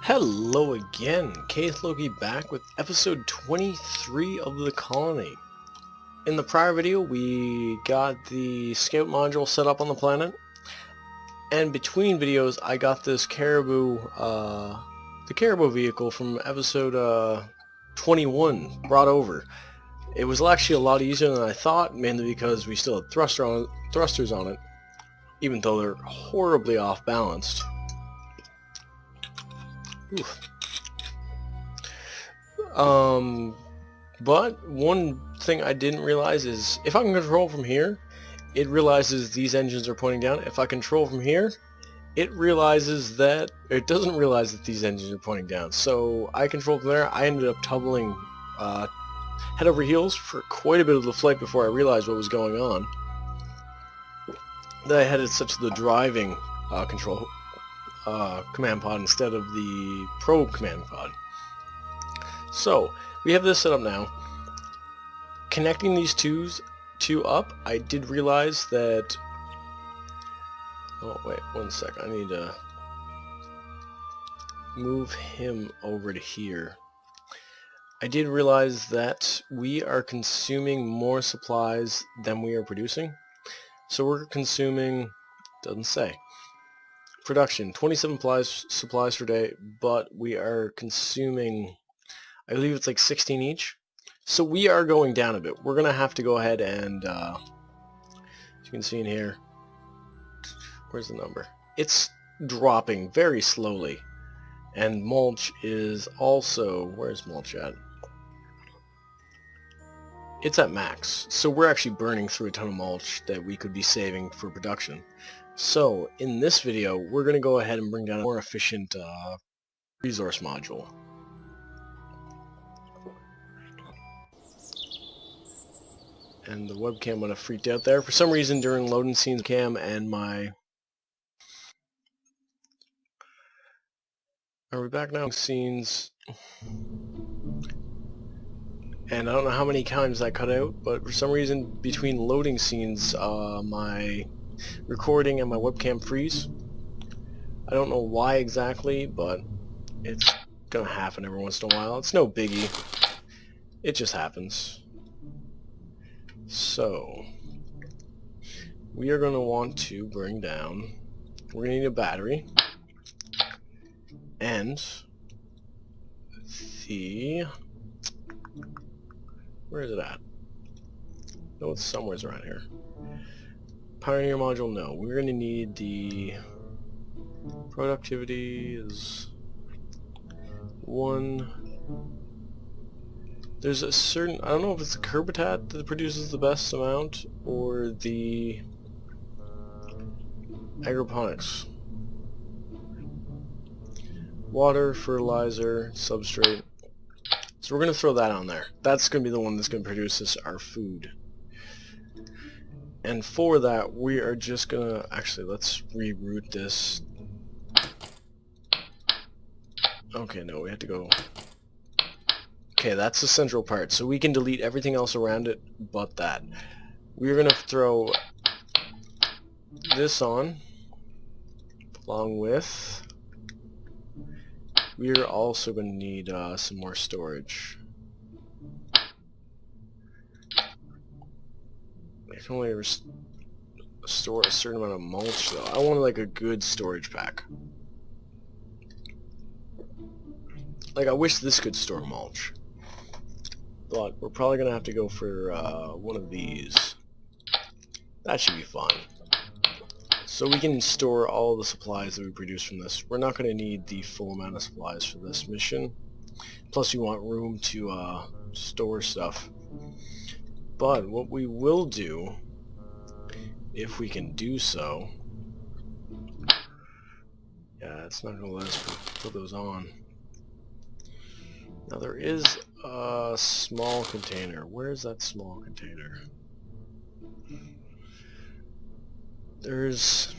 Hello again, KSP back with episode 23 of the colony. In the prior video we got the scout module set up on the planet, and between videos I got this caribou, the caribou vehicle from episode 21 brought over. It was actually a lot easier than I thought, mainly because we still had thrusters on it, even though they're horribly off balanced. Oof. But one thing I didn't realize is if I can control from here, it realizes these engines are pointing down. If I control from here, it realizes that it doesn't realize that these engines are pointing down. So I control from there. I ended up tumbling head over heels for quite a bit of the flight before I realized what was going on. That I headed such the driving control command pod instead of the probe command pod. So we have this set up now. Connecting these two up, I did realize that. Oh wait, one sec. I need to move him over to here. I did realize that we are consuming more supplies than we are producing. So we're consuming, doesn't say. Production, 27 supplies per day, but we are consuming, I believe it's like 16 each. So we are going down a bit. We're going to have to go ahead and, as you can see in here, where's the number? It's dropping very slowly. And mulch is also, where's mulch at? It's at max. So we're actually burning through a ton of mulch that we could be saving for production. So, in this video, we're going to go ahead and bring down a more efficient resource module. And the webcam would have freaked out there. For some reason, during loading scenes, cam and my... Are we back now? Scenes... And I don't know how many times that cut out, but for some reason, between loading scenes, my recording and my webcam freeze. I don't know why exactly, but it's gonna happen every once in a while. It's no biggie. It just happens. So we are gonna want to bring down, we're gonna need a battery and the, where is it at? No, it's somewhere around here. Pioneer module, no. We're going to need the productivity is 1. There's a certain, I don't know if it's the Curbitat that produces the best amount or the agroponics. Water, fertilizer, substrate. So we're going to throw that on there. That's going to be the one that's going to produce us our food. And for that, we are just gonna, actually, let's reroute this. Okay, no, we have to go. Okay, that's the central part. So we can delete everything else around it but that. We're gonna throw this on, along with, we're also gonna need some more storage. I can only store a certain amount of mulch though. I want like a good storage pack. Like I wish this could store mulch. But we're probably gonna have to go for one of these. That should be fun. So we can store all the supplies that we produce from this. We're not gonna need the full amount of supplies for this mission. Plus you want room to store stuff. But what we will do, if we can do so, yeah, it's not going to let us put those on. Now there is a small container. Where is that small container? There's...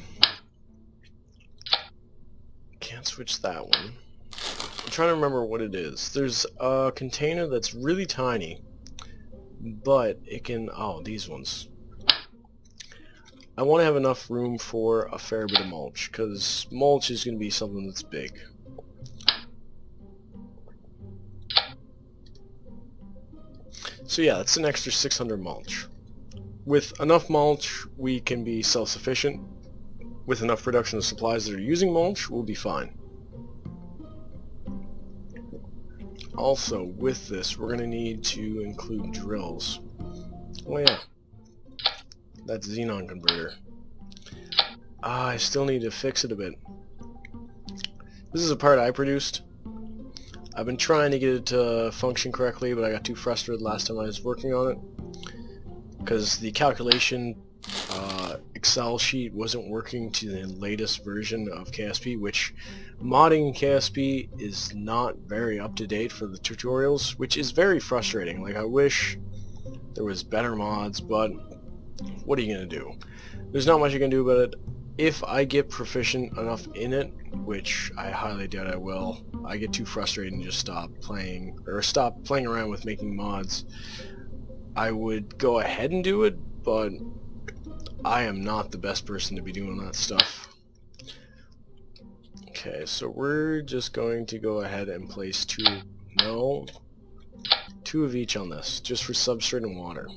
Can't switch that one. I'm trying to remember what it is. There's a container that's really tiny. But it can, oh, these ones. I want to have enough room for a fair bit of mulch, because mulch is going to be something that's big. So yeah, that's an extra 600 mulch. With enough mulch, we can be self-sufficient. With enough production of supplies that are using mulch, we'll be fine. Also, with this, we're going to need to include drills. Oh yeah, that's xenon converter. I still need to fix it a bit. This is a part I produced. I've been trying to get it to function correctly, but I got too frustrated last time I was working on it. Because the calculation Excel sheet wasn't working to the latest version of KSP, which modding KSP is not very up to date for the tutorials, which is very frustrating. Like, I wish there was better mods, but what are you going to do? There's not much you can do about it. If I get proficient enough in it, which I highly doubt I will, I get too frustrated and just stop playing around with making mods. I would go ahead and do it, but I am not the best person to be doing that stuff. Okay, so we're just going to go ahead and place two of each on this, just for substrate and water.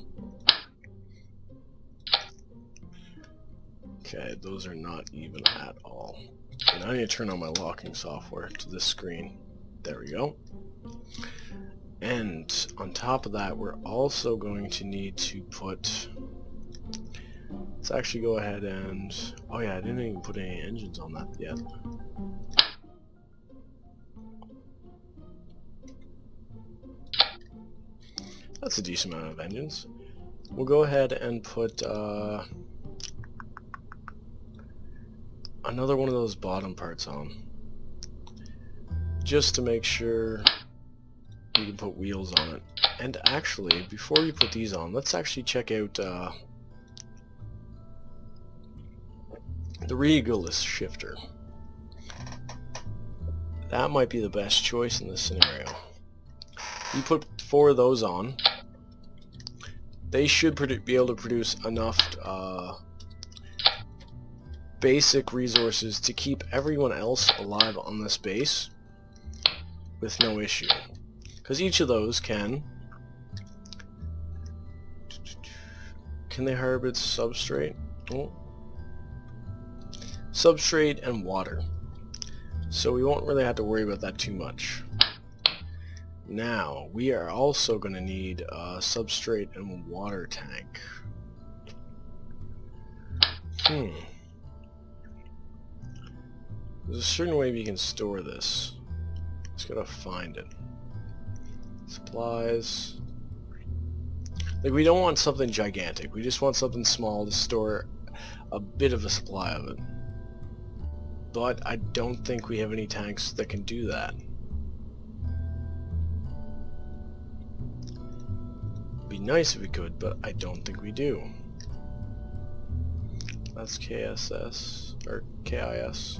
Okay, those are not even at all. And I need to turn on my locking software to this screen. There we go. And on top of that, we're also going to need to put... Let's actually go ahead and... Oh yeah, I didn't even put any engines on that yet. That's a decent amount of engines. We'll go ahead and put another one of those bottom parts on, just to make sure you can put wheels on it. And actually, before you put these on, let's actually check out the regoless shifter. That might be the best choice in this scenario. You put 4 of those on, they should be able to produce enough basic resources to keep everyone else alive on this base with no issue. Because each of those can they harvest substrate? Oh. Substrate and water. So we won't really have to worry about that too much. Now, we are also going to need a substrate and water tank. There's a certain way we can store this. Just gotta find it. Supplies. Like, we don't want something gigantic. We just want something small to store a bit of a supply of it. But I don't think we have any tanks that can do that. It'd be nice if we could, but I don't think we do. That's KSS, or KIS.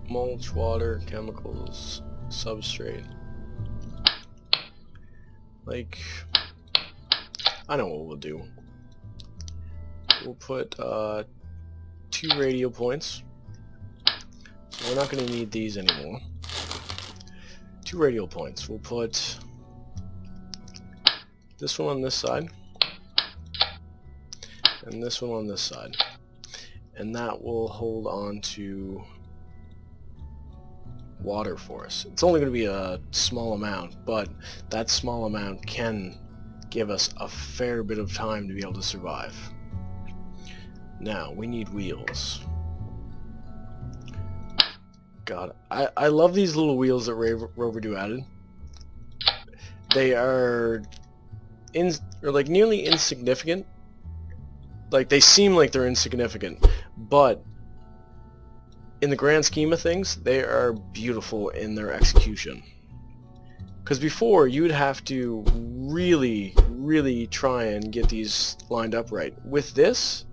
Mulch, water, chemicals, substrate. Like, I know what we'll do. We'll put 2 radio points. So we're not going to need these anymore. 2 radio points. We'll put this one on this side, and this one on this side. And that will hold on to water for us. It's only going to be a small amount, but that small amount can give us a fair bit of time to be able to survive. Now, we need wheels. God, I love these little wheels that Rover do added. They are like nearly insignificant. Like, they seem like they're insignificant, but in the grand scheme of things, they are beautiful in their execution. Because before, you would have to really, really try and get these lined up right. With this,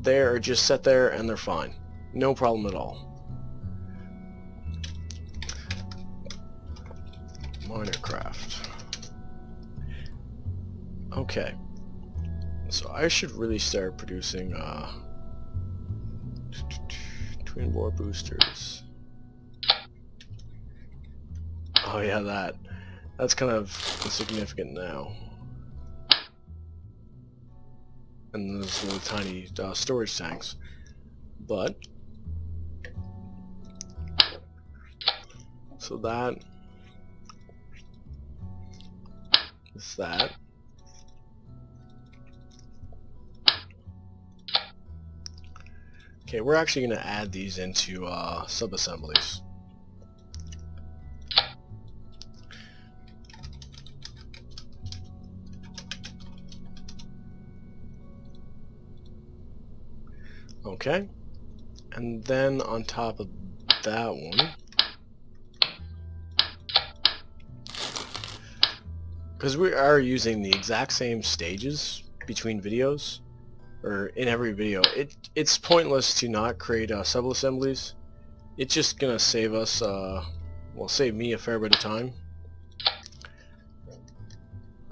they're just set there and they're fine. No problem at all. Minercraft. Okay. So I should really start producing twin bore boosters. Oh yeah, that's kind of insignificant now. And those little tiny storage tanks. But so that is that. Okay, we're actually going to add these into sub-assemblies. Okay, and then on top of that one, because we are using the exact same stages between videos, or in every video, it's pointless to not create sub-assemblies. It's just gonna save us, well, save me a fair bit of time.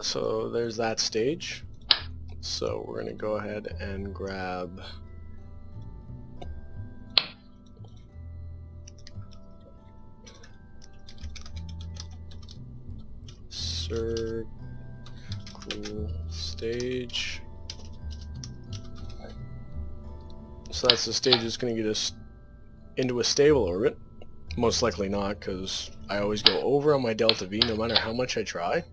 So there's that stage. So we're gonna go ahead and grab circle stage. So that's the stage that's going to get us into a stable orbit. Most likely not, because I always go over on my delta V no matter how much I try.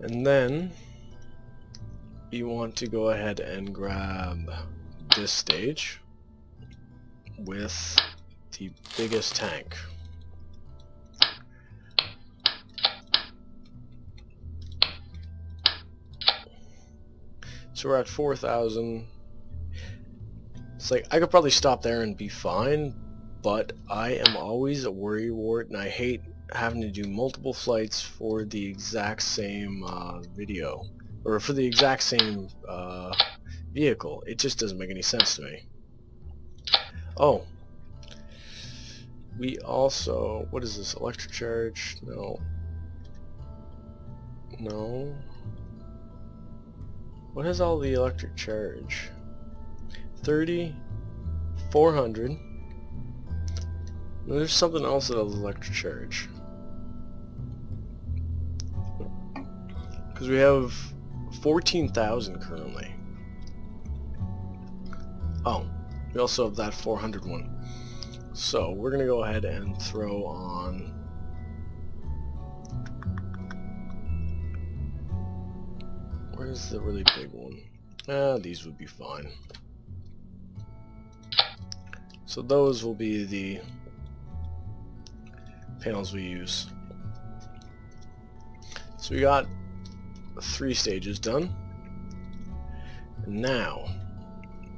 And then you want to go ahead and grab this stage with the biggest tank. So we're at 4,000. It's like, I could probably stop there and be fine, but I am always a worrywart, and I hate having to do multiple flights for the exact same video, or for the exact same vehicle. It just doesn't make any sense to me. Oh, we also, what is this, electric charge? No. No. What has all the electric charge? 30, 400. There's something else that has electric charge. Because we have 14,000 currently. Oh, we also have that 400 one. So we're going to go ahead and throw on where's the really big one? These would be fine. So those will be the panels we use. So we got 3 stages done. Now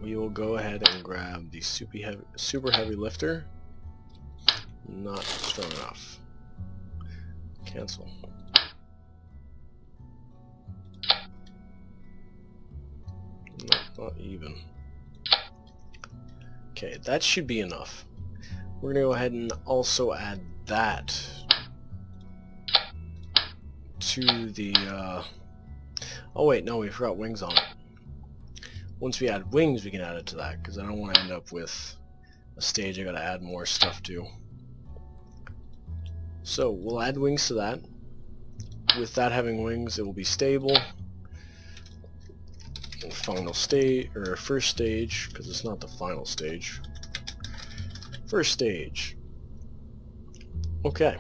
we will go ahead and grab the super heavy lifter. Not strong enough. Cancel. Not even. Okay, that should be enough. We're gonna go ahead and also add that to the oh wait, no, we forgot wings on it. Once we add wings, we can add it to that, because I don't want to end up with a stage I gotta add more stuff to. So we'll add wings to that. With that having wings, it will be stable. Final stage, or first stage, because it's not the final stage. First stage. Okay,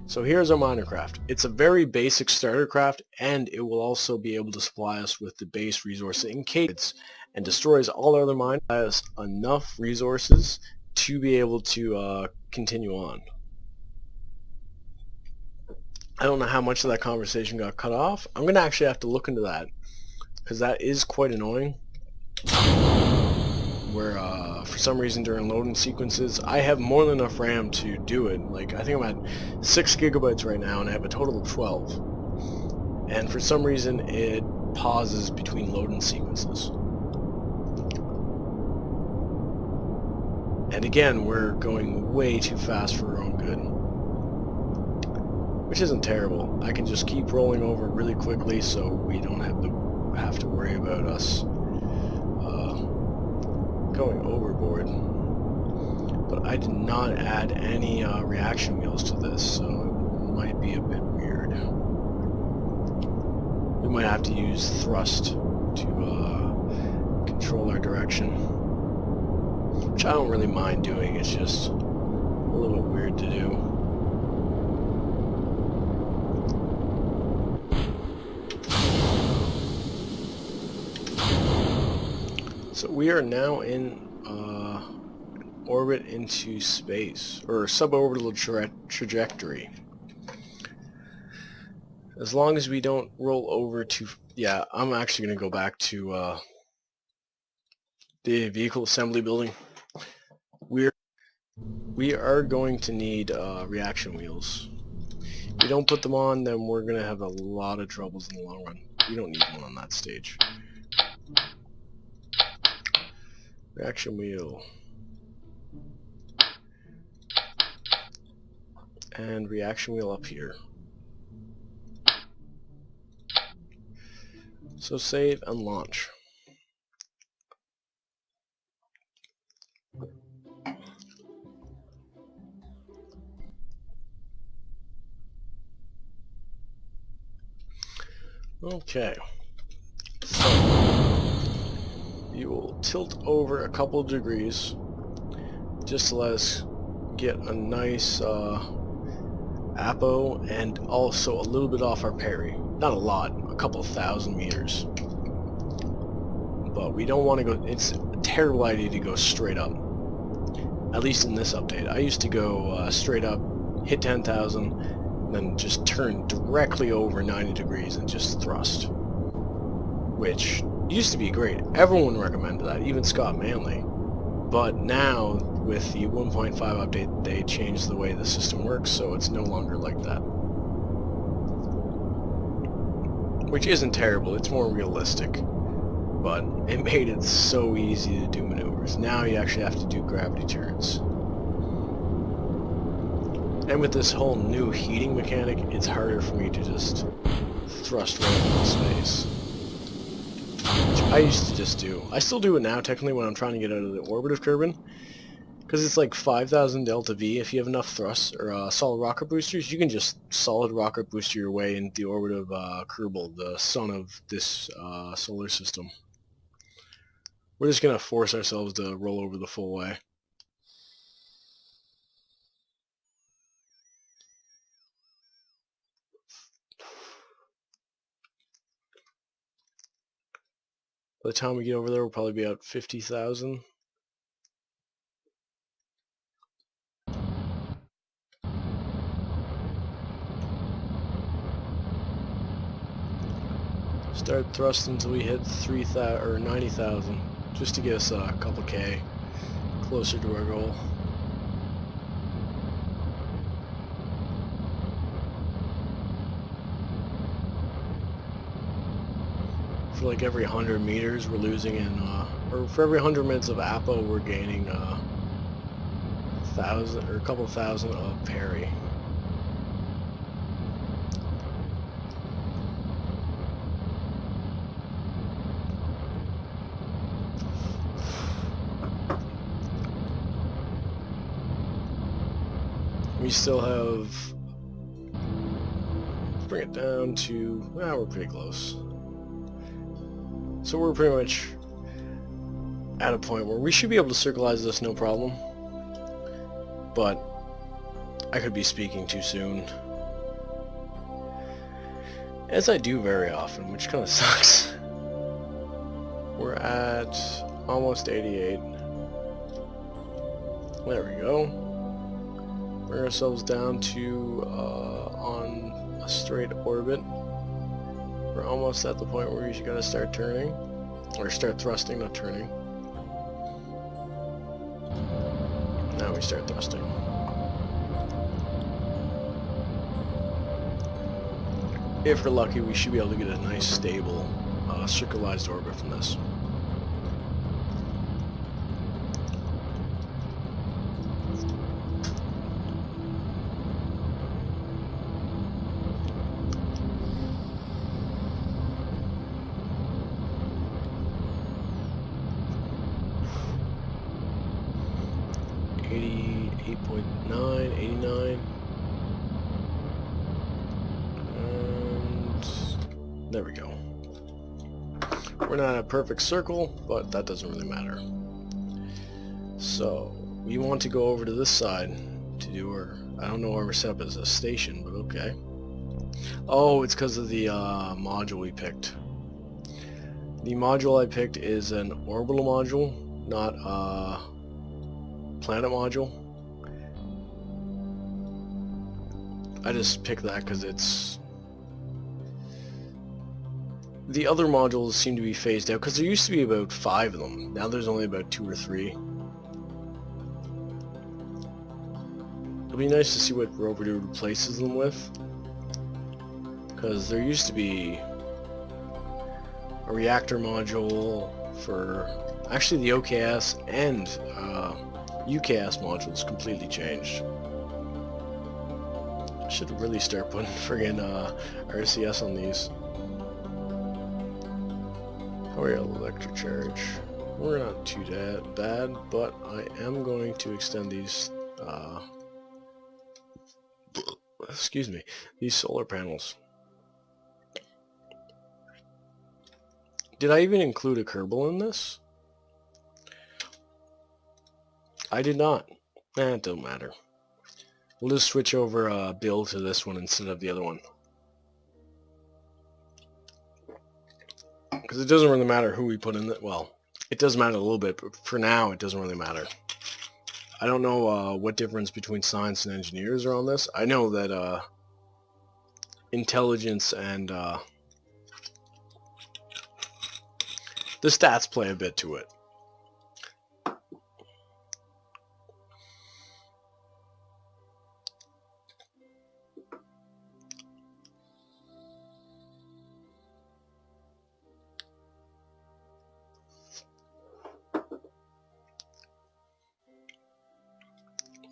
so here's our minercraft. It's a very basic starter craft, and it will also be able to supply us with the base resources in case and destroys all other mines. It has enough resources to be able to continue on. I don't know how much of that conversation got cut off. I'm going to actually have to look into that, because that is quite annoying. Where for some reason during loading sequences, I have more than enough RAM to do it. Like, I think I'm at 6 gigabytes right now, and I have a total of 12. And for some reason, it pauses between loading sequences. And again, we're going way too fast for our own good. Which isn't terrible. I can just keep rolling over really quickly, so we don't have to worry about us going overboard. But I did not add any reaction wheels to this, so it might be a bit weird. We might have to use thrust to control our direction, which I don't really mind doing. It's just a little bit weird to do. So we are now in orbit into space, or suborbital trajectory. As long as we don't roll over to... Yeah, I'm actually going to go back to the vehicle assembly building. We are going to need reaction wheels. If we don't put them on, then we're going to have a lot of troubles in the long run. We don't need one on that stage. Reaction wheel. And reaction wheel up here. So save and launch. Okay. So you will tilt over a couple of degrees just to let us get a nice apo and also a little bit off our parry. Not a lot, a couple of 1,000 meters. But we don't want to go... It's a terrible idea to go straight up. At least in this update. I used to go straight up, hit 10,000, then just turn directly over 90 degrees and just thrust. Which used to be great. Everyone recommended that, even Scott Manley. But now, with the 1.5 update, they changed the way the system works, so it's no longer like that. Which isn't terrible, it's more realistic. But it made it so easy to do maneuvers. Now you actually have to do gravity turns. And with this whole new heating mechanic, it's harder for me to just thrust right into space. Which I used to just do. I still do it now, technically, when I'm trying to get out of the orbit of Kerbin. Because it's like 5,000 delta V. If you have enough thrust or solid rocket boosters, you can just solid rocket booster your way into the orbit of Kerbal, the sun of this solar system. We're just going to force ourselves to roll over the full way. By the time we get over there, we'll probably be at 50,000. Start thrusting until we hit 3,000 or 90,000, just to get us a couple K closer to our goal. For like every 100 meters, we're losing in, or for every 100 minutes of APO, we're gaining 1,000 or a couple thousand of parry. We still have, let's bring it down to, well, we're pretty close. So we're pretty much at a point where we should be able to circleize this no problem. But I could be speaking too soon. As I do very often, which kind of sucks. We're at almost 88. There we go. Bring ourselves down to on a straight orbit. We're almost at the point where we gotta start turning, or start thrusting, not turning. Now we start thrusting. If we're lucky, we should be able to get a nice, stable, circularized orbit from this. 8.9, 89. And there we go. We're not a perfect circle, but that doesn't really matter. So we want to go over to this side to do our, I don't know why we're set up as a station, but okay. Oh, it's because of the module we picked. The module I picked is an orbital module, not a planet module. I just picked that because it's... The other modules seem to be phased out, because there used to be about 5 of them. Now there's only about 2 or 3. It'll be nice to see what Rover replaces them with, because there used to be a reactor module for... Actually, the OKS and UKS modules completely changed. I should really start putting friggin' RCS on these. Power electric charge. We're not too bad, but I am going to extend these excuse me, these solar panels. Did I even include a Kerbal in this? I did not. It don't matter. We'll just switch over build to this one instead of the other one. Because it doesn't really matter who we put in it. Well, it does matter a little bit, but for now it doesn't really matter. I don't know what difference between science and engineers are on this. I know that intelligence and the stats play a bit to it.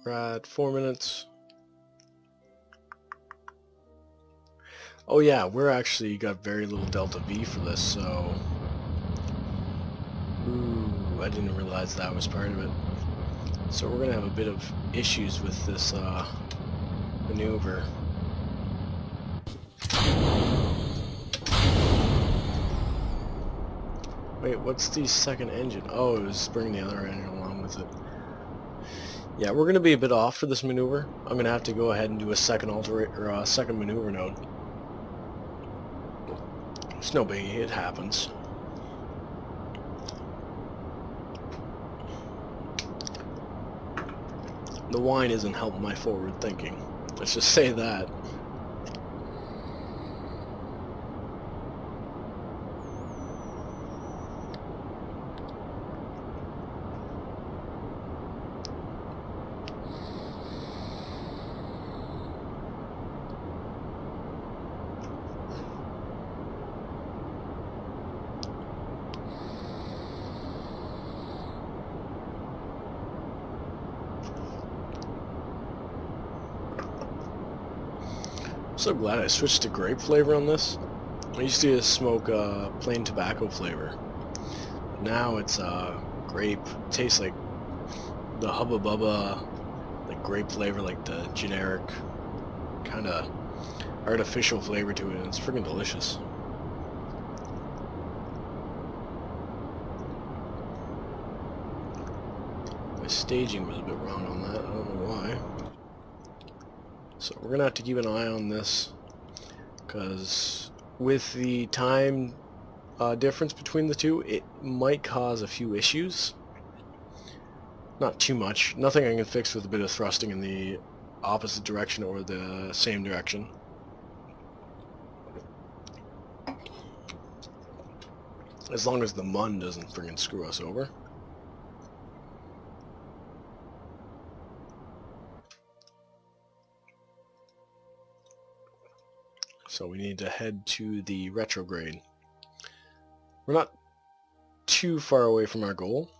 We're at 4 minutes. Oh yeah, we're actually got very little delta V for this, so... Ooh, I didn't realize that was part of it. So we're gonna have a bit of issues with this maneuver. Wait, what's the second engine? Oh, it was bringing the other engine along with it. Yeah, we're going to be a bit off for this maneuver. I'm going to have to go ahead and do a second second maneuver node. It's no biggie, it happens. The wine isn't helping my forward thinking. Let's just say that. I'm so glad I switched to grape flavor on this. I used to smoke plain tobacco flavor. Now it's grape. It tastes like the Hubba Bubba, like grape flavor, like the generic kind of artificial flavor to it, and it's freaking delicious. My staging was a bit wrong on that, I don't know why. So we're gonna have to keep an eye on this, because with the time difference between the two, it might cause a few issues. Not too much. Nothing I can fix with a bit of thrusting in the opposite direction or the same direction. As long as the mun doesn't friggin' screw us over. So we need to head to the retrograde. We're not too far away from our goal.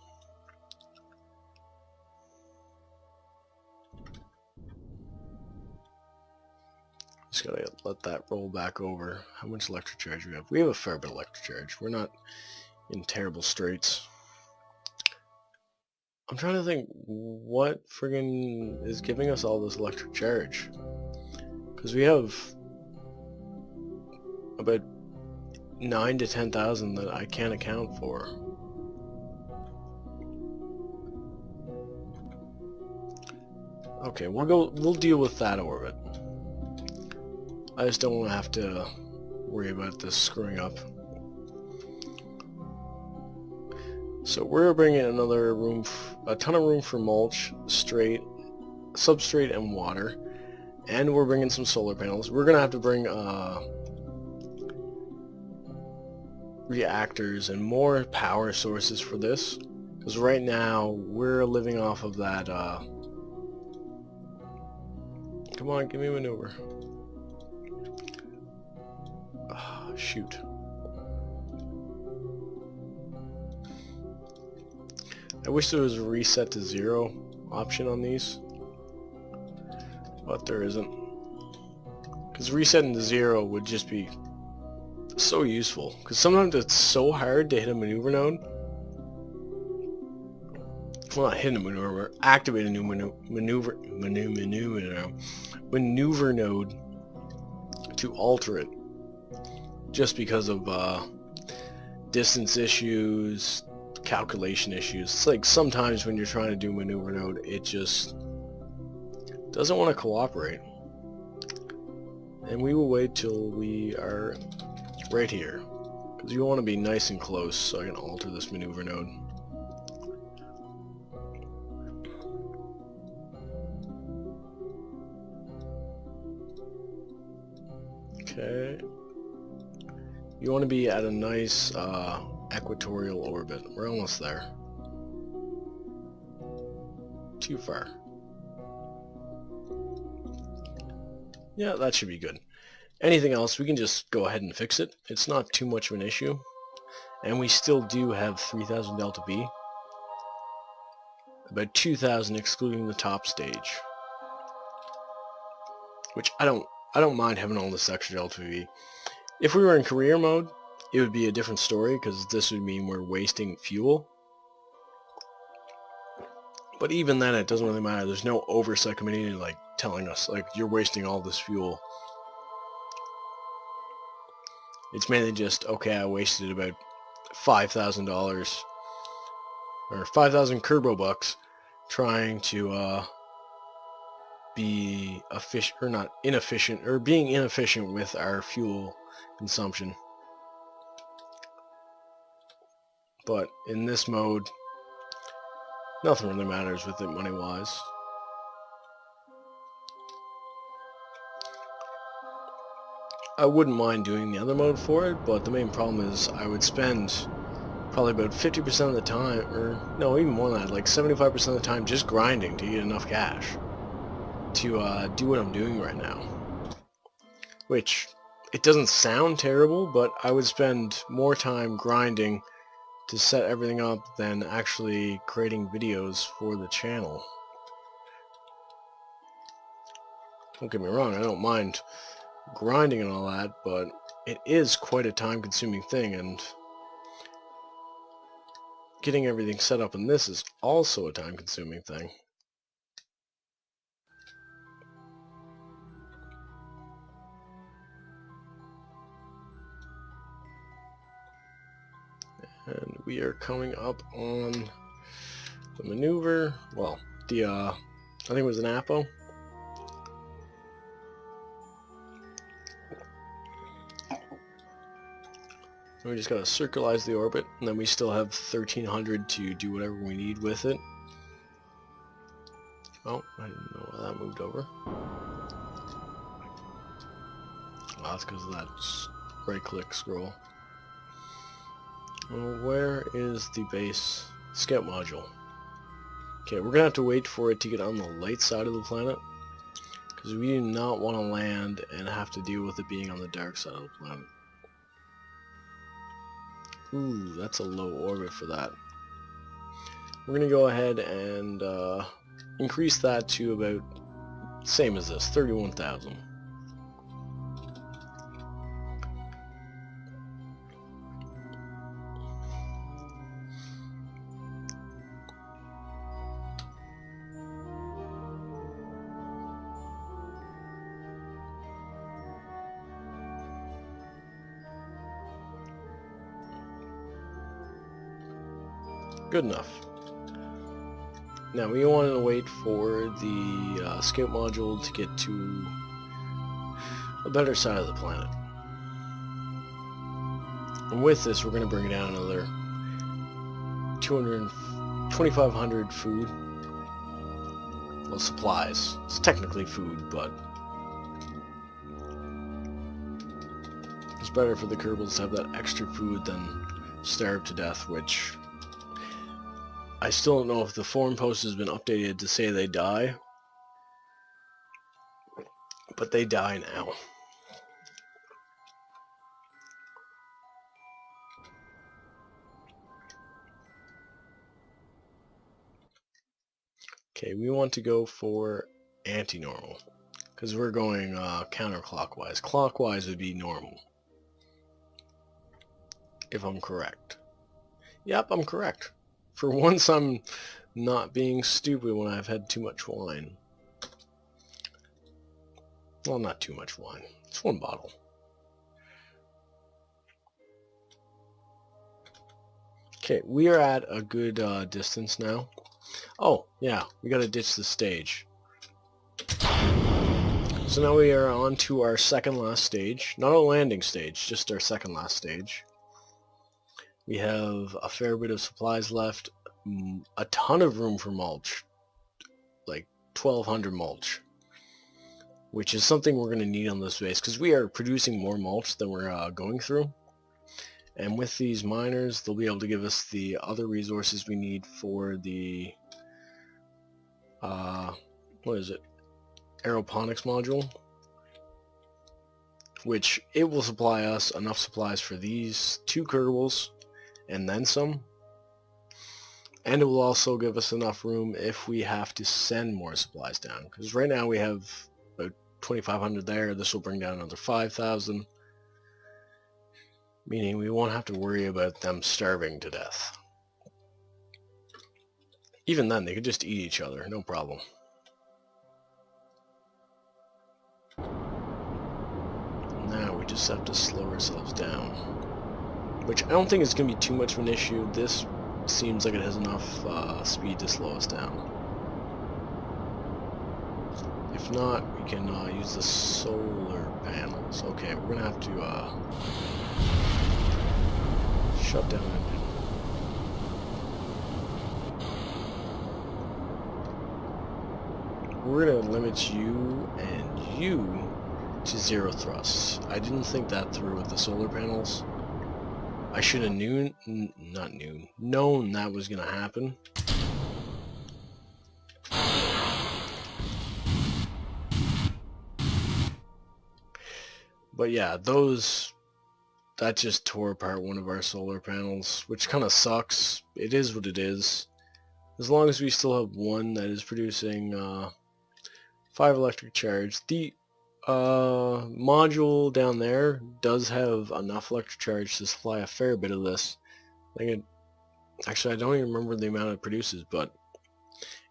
Just gotta let that roll back over. How much electric charge we have? We have a fair bit of electric charge. We're not in terrible straits. I'm trying to think what friggin' is giving us all this electric charge. Because we have about 9 to 10,000 that I can't account for. Okay, we'll deal with that orbit. I just don't want to have to worry about this screwing up. So we're bringing another a ton of room for mulch, substrate, and water, and we're bringing some solar panels. We're gonna have to bring reactors and more power sources for this, because right now we're living off of that. Come on, give me a maneuver. Shoot. I wish there was a reset to 0 option on these, but there isn't. Because resetting to 0 would just be so useful. Because sometimes it's so hard to hit a maneuver node. Well, not hit a maneuver, activate a new maneuver node to alter it. Just because of distance issues, calculation issues. It's like sometimes when you're trying to do maneuver node, it just doesn't want to cooperate. And we will wait till we are right here, because you want to be nice and close so I can alter this maneuver node. Okay. You want to be at a nice equatorial orbit. We're almost there. Too far. Yeah, that should be good. Anything else, we can just go ahead and fix it. It's not too much of an issue. And we still do have 3,000 delta V. About 2,000 excluding the top stage. Which I don't mind having all this extra delta V. If we were in career mode, it would be a different story, because this would mean we're wasting fuel. But even then, it doesn't really matter. There's no oversight committee like telling us like you're wasting all this fuel. It's mainly just, okay, I wasted about $5,000 or 5,000 Kerbo bucks trying to be efficient or not inefficient, or being inefficient with our fuel consumption. But in this mode, nothing really matters with it money-wise. I wouldn't mind doing the other mode for it, but the main problem is I would spend probably about 50% of the time, or no, even more than that, like 75% of the time just grinding to get enough cash to do what I'm doing right now. Which, it doesn't sound terrible, but I would spend more time grinding to set everything up than actually creating videos for the channel. Don't get me wrong, I don't mind grinding and all that, but it is quite a time-consuming thing, and getting everything set up in this is also a time-consuming thing. And we are coming up on the maneuver, well, the, I think it was an Apo. And we just gotta circularize the orbit, and then we still have 1,300 to do whatever we need with it. Oh, I didn't know why that moved over. Well, that's because of that right-click scroll. Well, where is the base scout module? Okay, we're gonna have to wait for it to get on the light side of the planet, because we do not want to land and have to deal with it being on the dark side of the planet. Ooh, that's a low orbit for that. We're gonna go ahead and increase that to about same as this, 31,000. Good enough. Now we want to wait for the scout module to get to a better side of the planet. And with this, we're going to bring down another 2,500 food. Well, supplies. It's technically food, but it's better for the Kerbals to have that extra food than starve to death, which I still don't know if the forum post has been updated to say they die, but they die now. Okay, we want to go for anti-normal, because we're going counterclockwise. Clockwise would be normal, if I'm correct. Yep, I'm correct. For once, I'm not being stupid when I've had too much wine. Well, not too much wine. It's one bottle. Okay, we are at a good distance now. Oh, yeah, we gotta ditch the stage. So now we are on to our second last stage. Not a landing stage, just our second last stage. We have a fair bit of supplies left, a ton of room for mulch, like 1,200 mulch, which is something we're going to need on this base, because we are producing more mulch than we're going through. And with these miners, they'll be able to give us the other resources we need for the, what is it, aeroponics module, which it will supply us enough supplies for these 2 Kerbals, and then some. And it will also give us enough room if we have to send more supplies down, because right now we have about 2,500 there. This will bring down another 5,000, meaning we won't have to worry about them starving to death. Even then, they could just eat each other, no problem. Now we just have to slow ourselves down, which I don't think is going to be too much of an issue. This seems like it has enough speed to slow us down. If not, we can use the solar panels. Okay, we're going to have to shut down engine. We're going to limit you and you to 0 thrusts. I didn't think that through with the solar panels. I should have known that was going to happen. But yeah, that just tore apart one of our solar panels, which kind of sucks. It is what it is. As long as we still have one that is producing 5 electric charge. The module down there does have enough electric charge to supply a fair bit of this. Actually, I don't even remember the amount it produces, but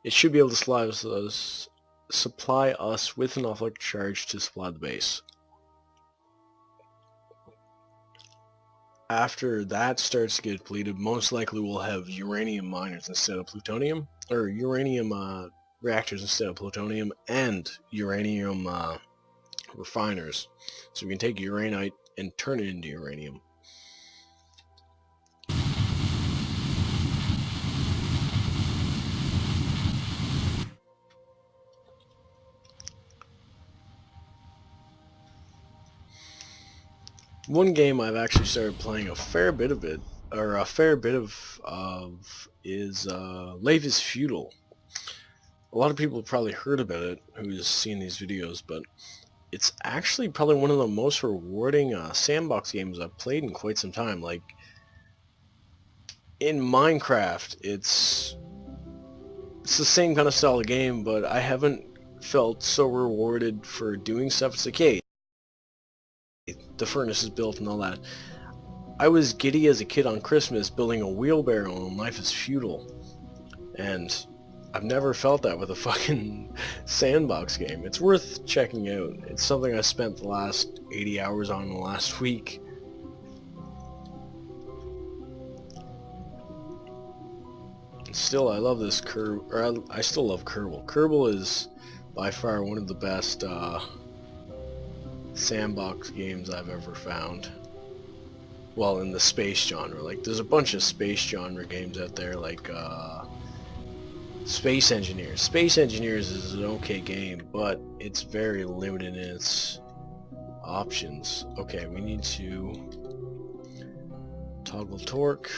it should be able to supply us with enough electric charge to supply the base. After that starts to get depleted, most likely we'll have uranium miners instead of plutonium, or uranium reactors instead of plutonium, and uranium refiners. So we can take uraninite and turn it into uranium. One game I've actually started playing a fair bit of is Life is Feudal. A lot of people have probably heard about it who's seen these videos, but it's actually probably one of the most rewarding sandbox games I've played in quite some time. Like, in Minecraft, it's the same kind of style of game, but I haven't felt so rewarded for doing stuff. It's like, hey, the furnace is built and all that. I was giddy as a kid on Christmas building a wheelbarrow in Life is Feudal, and I've never felt that with a fucking sandbox game. It's worth checking out. It's something I spent the last 80 hours on the last week. still, I love this I still love Kerbal. Kerbal is by far one of the best sandbox games I've ever found. Well, in the space genre. Like, there's a bunch of space genre games out there, like Space Engineers. Space Engineers is an okay game, but it's very limited in its options. Okay, we need to toggle torque.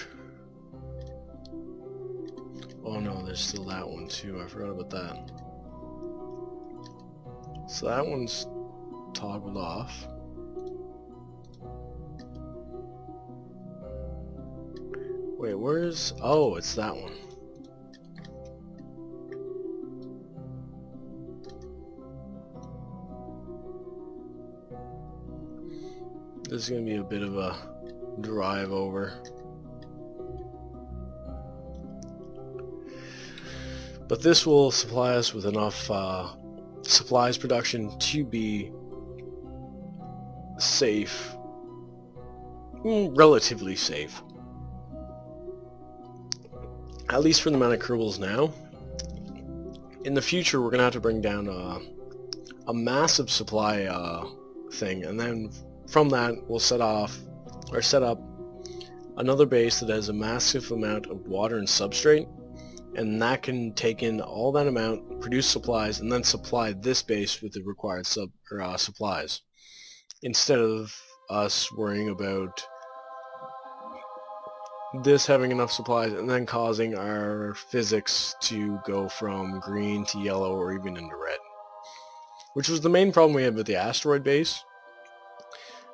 Oh no, there's still that one too. I forgot about that. So that one's toggled off. Wait, where's... Oh, it's that one. This is going to be a bit of a drive over. But this will supply us with enough supplies production to be safe. Relatively safe. At least for the amount of Kerbals now. In the future, we're going to have to bring down a massive supply thing, and then from that we'll set up another base that has a massive amount of water and substrate, and that can take in all that amount, produce supplies, and then supply this base with the required supplies, instead of us worrying about this having enough supplies and then causing our physics to go from green to yellow or even into red, which was the main problem we had with the asteroid base.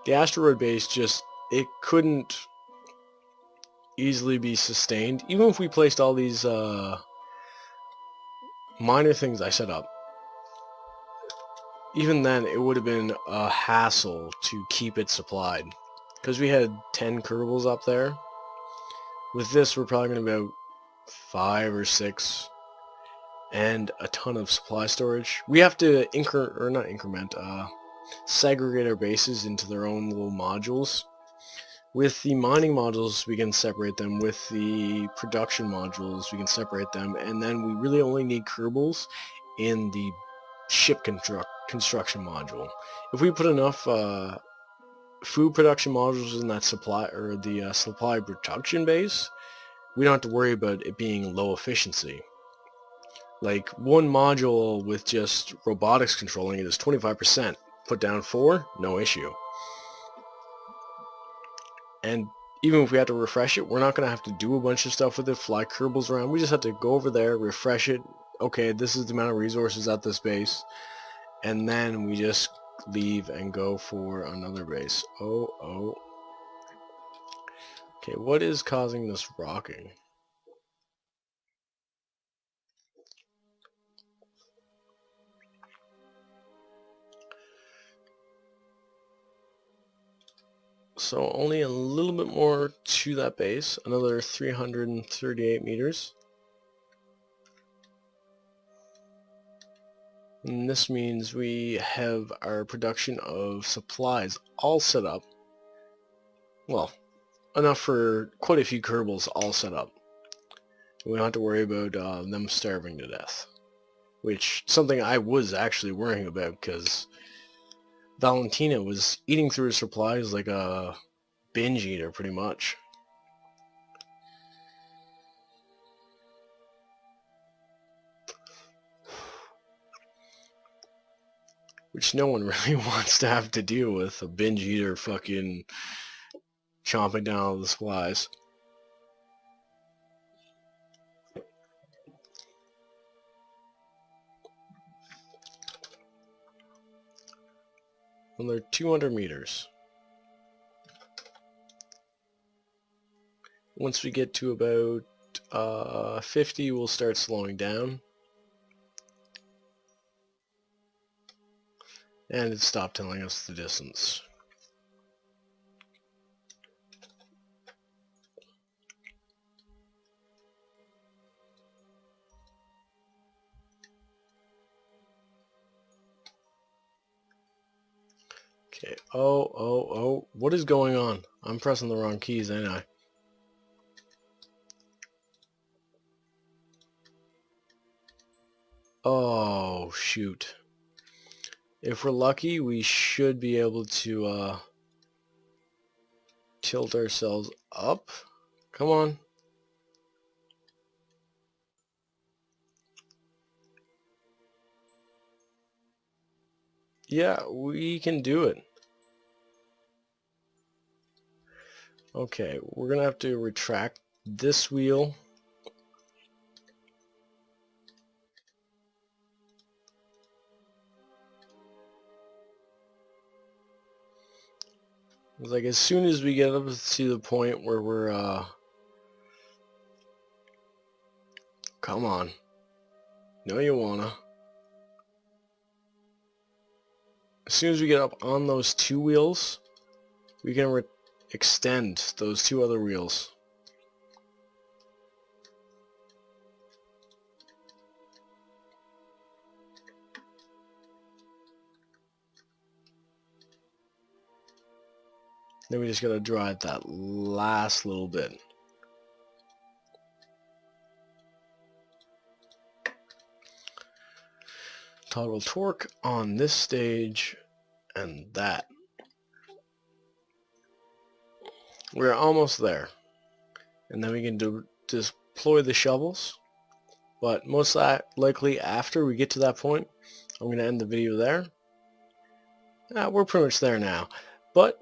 The asteroid base just, it couldn't easily be sustained. Even if we placed all these minor things I set up, even then it would have been a hassle to keep it supplied, because we had 10 Kerbals up there. With this, we're probably going to be about 5 or 6, and a ton of supply storage. We have to segregate our bases into their own little modules. With the mining modules, we can separate them. With the production modules, we can separate them. And then we really only need Kerbals in the ship construction module. If we put enough food production modules in that supply, or the supply production base, we don't have to worry about it being low efficiency. Like, one module with just robotics controlling it is 25%. Put down 4, no issue. And even if we have to refresh it, we're not going to have to do a bunch of stuff with it, fly Kerbals around. We just have to go over there, refresh it. Okay, this is the amount of resources at this base. And then we just leave and go for another base. Oh. Okay, what is causing this rocking? So only a little bit more to that base, another 338 meters. And this means we have our production of supplies all set up. Well, enough for quite a few Kerbals all set up. We don't have to worry about them starving to death. Which, something I was actually worrying about, because Valentina was eating through her supplies like a binge eater, pretty much. Which no one really wants to have to deal with, a binge eater fucking chomping down all the supplies. Another 200 meters. Once we get to about 50, we'll start slowing down. And it stopped telling us the distance. Okay, oh, what is going on? I'm pressing the wrong keys, ain't I? Oh, shoot. If we're lucky, we should be able to tilt ourselves up. Come on. Yeah, we can do it. Okay, we're gonna have to retract this wheel. It's like as soon as we get up to the point where we're come on. No, you wanna. As soon as we get up on those two wheels, we can extend those two other wheels. Then we just gotta drive that last little bit. Toggle torque on this stage and that. We're almost there. And then we can deploy the shovels. But most likely after we get to that point, I'm going to end the video there. We're pretty much there now. But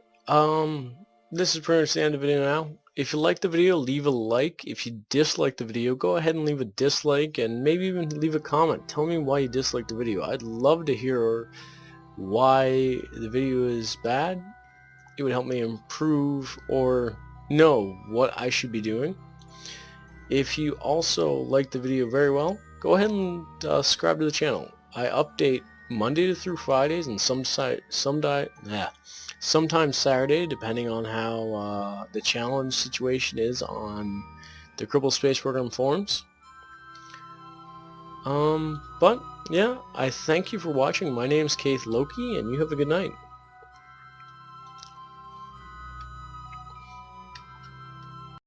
this is pretty much the end of the video now. If you like the video, leave a like. If you dislike the video, go ahead and leave a dislike and maybe even leave a comment. Tell me why you disliked the video. I'd love to hear why the video is bad. It would help me improve or know what I should be doing. If you also like the video very well, go ahead and subscribe to the channel. I update Monday through Fridays and sometimes Saturday, depending on how the challenge situation is on the Kerbal Space Program forums. But yeah, I thank you for watching. My name is Keith Loki, and you have a good night.